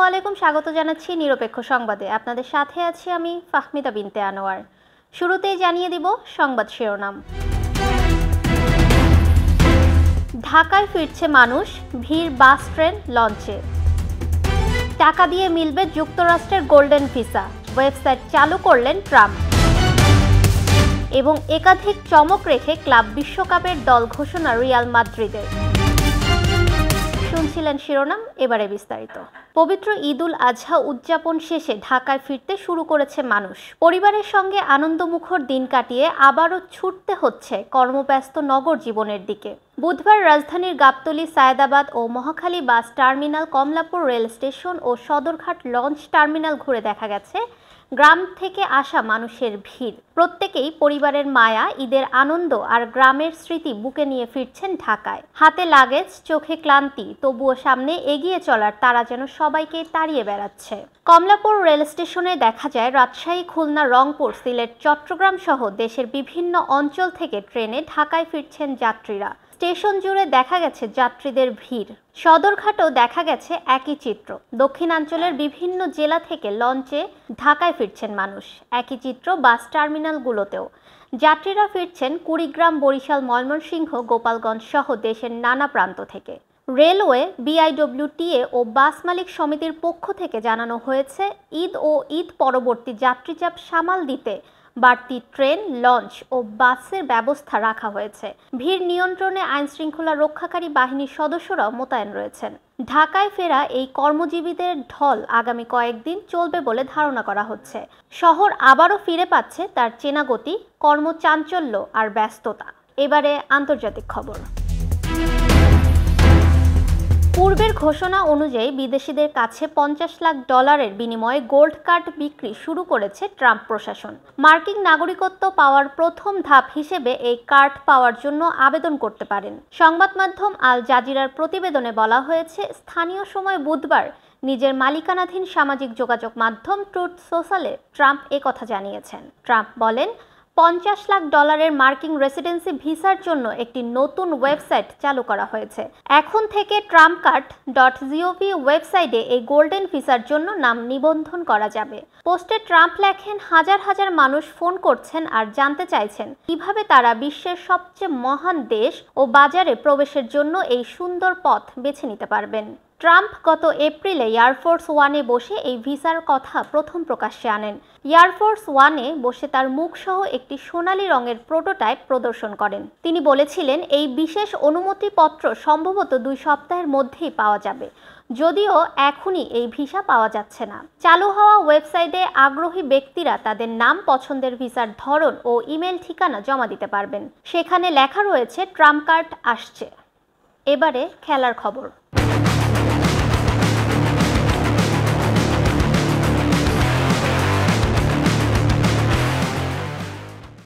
আলাইকুম, স্বাগত জানাচ্ছি নিরপেক্ষ সংবাদে। আপনাদের সাথে আছি আমি ফাহমিদা বিনতে আনোয়ার। শুরুতেই জানিয়ে দিব সংবাদ শিরোনাম। ঢাকায় ফিরছে মানুষ, ভিড় বাস ট্রেন লঞ্চে। টাকা দিয়ে মিলবে যুক্তরাষ্ট্রের গোল্ডেন ভিসা, ওয়েবসাইট চালু করলেন ট্রাম্প। এবং একাধিক চমক রেখে ক্লাব বিশ্বকাপের দল ঘোষণা রিয়াল মাদ্রিদের। শুনছিলেন শিরোনাম, এবারে বিস্তারিত। পবিত্র ঈদুল আজহা উদযাপন শেষে ঢাকায় ফিরতে শুরু করেছে মানুষ। পরিবারের সঙ্গে আনন্দমুখর দিন কাটিয়ে আবারও ছুটতে হচ্ছে কর্মব্যস্ত নগর জীবনের দিকে। বুধবার রাজধানীর গাবতলী, সায়েদাবাদ ও Mohakhali bus terminal, Kamalapur rail station ও সদরঘাট লঞ্চ টার্মিনাল ঘুরে দেখা গেছে গ্রাম থেকে আসা মানুষের ভিড়। প্রত্যেকেই পরিবারের মায়া, ঈদের আনন্দ আর গ্রামের স্মৃতি বুকে নিয়ে ফিরছেন ঢাকায়। হাতে লাগেজ, চোখে ক্লান্তি, তবুও সামনে এগিয়ে চলার তারা যেন সবাইকে তাড়িয়ে বেড়াচ্ছে। কমলাপুর রেল স্টেশনে দেখা যায় রাজশাহী, খুলনা, রংপুর, সিলেট, চট্টগ্রাম সহ দেশের বিভিন্ন অঞ্চল থেকে ট্রেনে ঢাকায় ফিরছেন যাত্রীরা। স্টেশন জুড়ে দেখা গেছে যাত্রীদের ভিড়। সদরঘাটেও দেখা গেছে একই চিত্র। দক্ষিণাঞ্চলের বিভিন্ন জেলা থেকে লঞ্চে ঢাকায় ফিরছেন মানুষ। একই চিত্র বাস টার্মিনালগুলোতেও। যাত্রীরা ফিরছেন কুড়িগ্রাম, বরিশাল, ময়মনসিংহ, গোপালগঞ্জ সহ দেশের নানা প্রান্ত থেকে। রেলওয়ে, বিআইডব্লিউটিএ ও বাস মালিক সমিতির পক্ষ থেকে জানানো হয়েছে, ঈদ ও ঈদ পরবর্তী যাত্রীচাপ সামাল দিতে বাড়তি ট্রেন, লঞ্চ ও বাসের ব্যবস্থা রাখা হয়েছে। ভিড় নিয়ন্ত্রণে আইনশৃঙ্খলা রক্ষাকারী বাহিনীর সদস্যরাও মোতায়েন রয়েছেন। ঢাকায় ফেরা এই কর্মজীবীদের ঢল আগামী কয়েকদিন চলবে বলে ধারণা করা হচ্ছে। শহর আবারও ফিরে পাচ্ছে তার চেনা গতি, কর্মচাঞ্চল্য আর ব্যস্ততা। এবারে আন্তর্জাতিক খবর। পূর্বের ঘোষণা অনুযায়ী বিদেশিদের কাছে $50 লাখ বিনিময়ে গোল্ড কার্ড বিক্রি শুরু করেছে ট্রাম্প প্রশাসন। মার্কিন নাগরিকত্ব পাওয়ার প্রথম ধাপ হিসেবে এই কার্ড পাওয়ার জন্য আবেদন করতে পারেন। সংবাদ মাধ্যম আল জাজিরার প্রতিবেদনে বলা হয়েছে, স্থানীয় সময় বুধবার নিজের মালিকানাধীন সামাজিক যোগাযোগ মাধ্যম ট্রুথ সোশ্যালে ট্রাম্প একথা জানিয়েছেন। ট্রাম্প বলেন, $50 লাখ মার্কিন রেসিডেন্সি ভিসার জন্য একটি নতুন ওয়েবসাইট চালু করা হয়েছে। এখন থেকে trumpcard.gov ওয়েবসাইটে এই গোল্ডেন ভিসার জন্য নাম নিবন্ধন করা যাবে। পোস্টে ট্রাম্প লেখেন, হাজার হাজার মানুষ ফোন করছেন আর জানতে চাইছেন কিভাবে তারা বিশ্বের সবচেয়ে মহান দেশ ও বাজারে প্রবেশের জন্য এই সুন্দর পথ বেছে নিতে পারবেন। ট্রাম্প গত এপ্রিলে এয়ারফোর্স ওয়ানে বসে এই ভিসার কথা প্রথম প্রকাশ্যে আনেন। এয়ারফোর্স ওয়ানে বসে তার মুখসহ একটি সোনালী রঙের প্রোটোটাইপ প্রদর্শন করেন। তিনি বলেছিলেন, এই বিশেষ অনুমতিপত্র সম্ভবত 2 সপ্তাহের মধ্যেই পাওয়া যাবে, যদিও এখনই এই ভিসা পাওয়া যাচ্ছে না। চালু হওয়া ওয়েবসাইটে আগ্রহী ব্যক্তিরা তাদের নাম, পছন্দের ভিসার ধরন ও ইমেল ঠিকানা জমা দিতে পারবেন। সেখানে লেখা রয়েছে, ট্রাম্প কার্ড আসছে। এবারে খেলার খবর।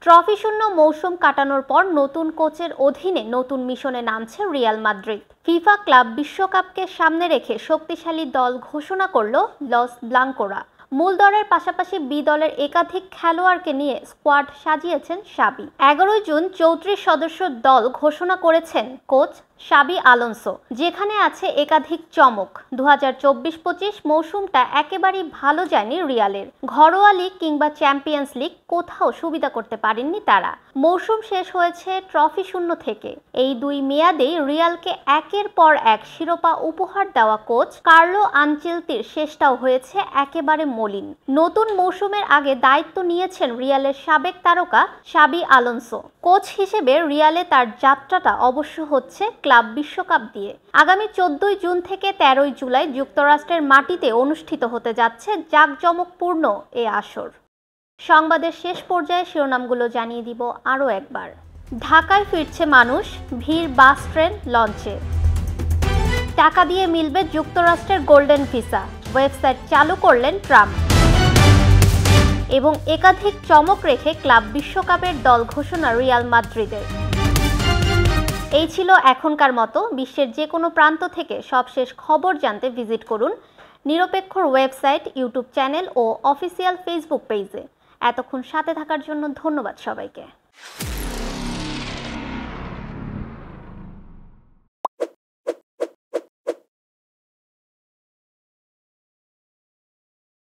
ট্রফি শূন্য মৌসুম কাটানোর পর নতুন কোচের অধীনে নতুন মিশনে নামছে রিয়াল মাদ্রিদ। ফিফা ক্লাব বিশ্বকাপকে সামনে রেখে শক্তিশালী দল ঘোষণা করল লস ব্লাঙ্কোরা। মূল দলের পাশাপাশি বি দলের একাধিক খেলোয়াড়কে নিয়ে স্কোয়াড সাজিয়েছেন শাবি। 11 জুন 34 সদস্যের দল ঘোষণা করেছেন কোচ শাবি আলোনসো, যেখানে আছে একাধিক চমক। 2024-25 মৌসুমটা একেবারেই ভালো যায়নি রিয়ালের। ঘরোয়া লিগ কিংবা চ্যাম্পিয়ন্স লিগ কোথাও সুবিধা করতে পারেননি তারা। মৌসুম শেষ হয়েছে ট্রফি শূন্য থেকে। এই 2 মেয়াদেই রিয়ালকে একের পর এক শিরোপা উপহার দেওয়া কোচ কার্লো আনচেলত্তির শেষটাও হয়েছে একেবারে মলিন। নতুন মৌসুমের আগে দায়িত্ব নিয়েছেন রিয়ালের সাবেক তারকা শাবি আলোনসো। কোচ হিসেবে রিয়ালে তার যাত্রাটা অবশ্য হচ্ছে ক্লাব বিশ্বকাপ দিয়ে। আগামী 14 জুন থেকে 13 জুলাই যুক্তরাষ্ট্রের মাটিতে অনুষ্ঠিত হতে যাচ্ছে জাঁকজমকপূর্ণ এ আসর। সংবাদের শেষ পর্যায়ে শিরোনামগুলো জানিয়ে দিব আরও একবার। ঢাকায় ফিরছে মানুষ, ভিড় বাস ট্রেন লঞ্চে। টাকা দিয়ে মিলবে যুক্তরাষ্ট্রের গোল্ডেন ভিসা, ওয়েবসাইট চালু করলেন ট্রাম্প। এবং একাধিক চমক রেখে ক্লাব বিশ্বকাপের দল ঘোষণা রিয়াল মাদ্রিদের। এই ছিল এখনকার মতো। বিশ্বের যে কোনো প্রান্ত থেকে সবশেষ খবর জানতে ভিজিট করুন নিরপেক্ষর ওয়েবসাইট, ইউটিউব চ্যানেল ও অফিসিয়াল ফেসবুক পেজে। এতক্ষণ সাথে থাকার জন্য ধন্যবাদ সবাইকে।